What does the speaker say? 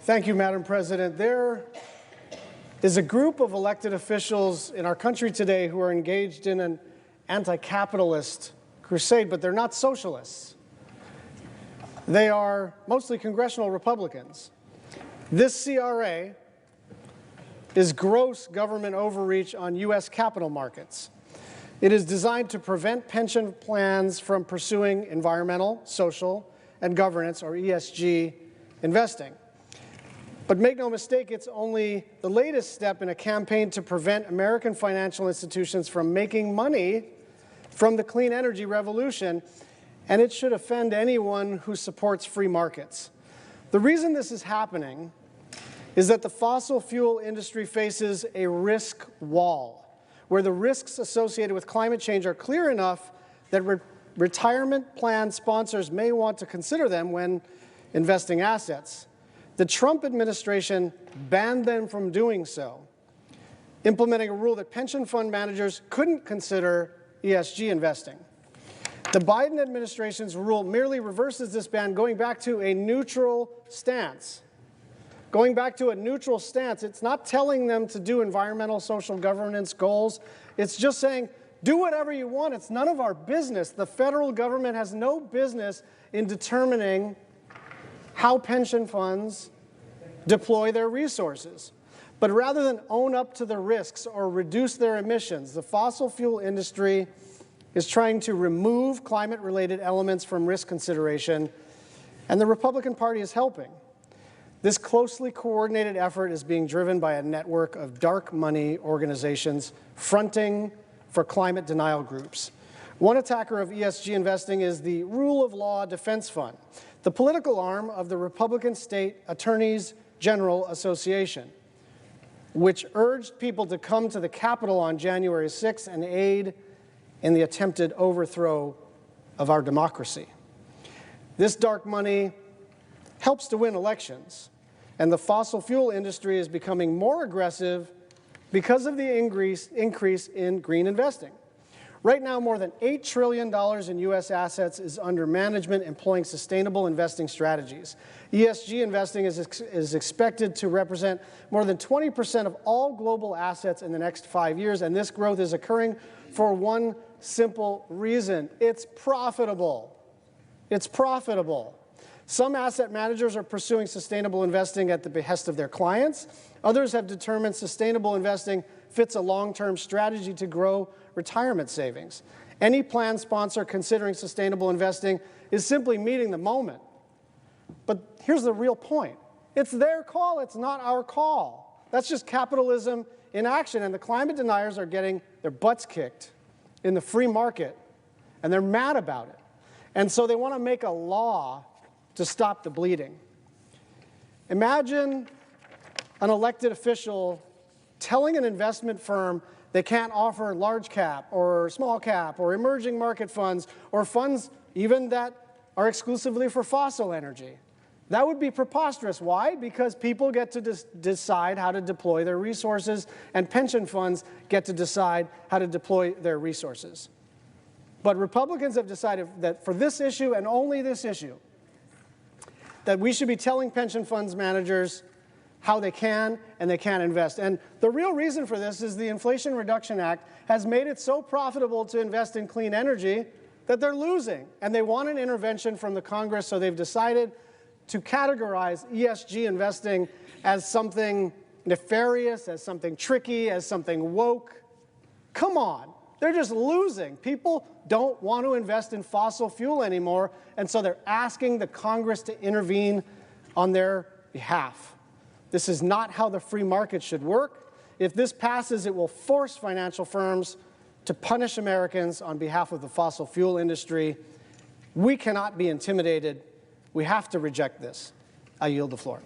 Thank you, Madam President. There is a group of elected officials in our country today who are engaged in an anti-capitalist crusade, but they're not socialists. They are mostly congressional Republicans. This CRA is gross government overreach on U.S. capital markets. It is designed to prevent pension plans from pursuing environmental, social, and governance, or ESG, investing. But make no mistake, it's only the latest step in a campaign to prevent American financial institutions from making money from the clean energy revolution, and it should offend anyone who supports free markets. The reason this is happening is that the fossil fuel industry faces a risk wall, where the risks associated with climate change are clear enough that retirement plan sponsors may want to consider them when investing assets. The Trump administration banned them from doing so, implementing a rule that pension fund managers couldn't consider ESG investing. The Biden administration's rule merely reverses this ban, going back to a neutral stance. Going back to a neutral stance, it's not telling them to do environmental, social governance goals. It's just saying, do whatever you want. It's none of our business. The federal government has no business in determining how pension funds deploy their resources. But rather than own up to the risks or reduce their emissions, the fossil fuel industry is trying to remove climate-related elements from risk consideration, and the Republican Party is helping. This closely coordinated effort is being driven by a network of dark money organizations fronting for climate denial groups. One attacker of ESG investing is the Rule of Law Defense Fund, the political arm of the Republican State Attorneys General Association, which urged people to come to the Capitol on January 6th and aid in the attempted overthrow of our democracy. This dark money helps to win elections, and the fossil fuel industry is becoming more aggressive because of the increase in green investing. Right now, more than $8 trillion in U.S. assets is under management employing sustainable investing strategies. ESG investing is expected to represent more than 20% of all global assets in the next 5 years, and this growth is occurring for one simple reason. It's profitable. It's profitable. Some asset managers are pursuing sustainable investing at the behest of their clients. Others have determined sustainable investing fits a long-term strategy to grow retirement savings. Any plan sponsor considering sustainable investing is simply meeting the moment. But here's the real point. It's their call, it's not our call. That's just capitalism in action, and the climate deniers are getting their butts kicked in the free market, and they're mad about it. And so they want to make a law to stop the bleeding. Imagine an elected official telling an investment firm they can't offer large cap or small cap or emerging market funds or funds even that are exclusively for fossil energy. That would be preposterous. Why? Because people get to decide how to deploy their resources, and pension funds get to decide how to deploy their resources. But Republicans have decided that for this issue and only this issue, that we should be telling pension funds managers how they can and they can't invest. And the real reason for this is the Inflation Reduction Act has made it so profitable to invest in clean energy that they're losing. And they want an intervention from the Congress, so they've decided to categorize ESG investing as something nefarious, as something tricky, as something woke. Come on. They're just losing. People don't want to invest in fossil fuel anymore, and so they're asking the Congress to intervene on their behalf. This is not how the free market should work. If this passes, it will force financial firms to punish Americans on behalf of the fossil fuel industry. We cannot be intimidated. We have to reject this. I yield the floor.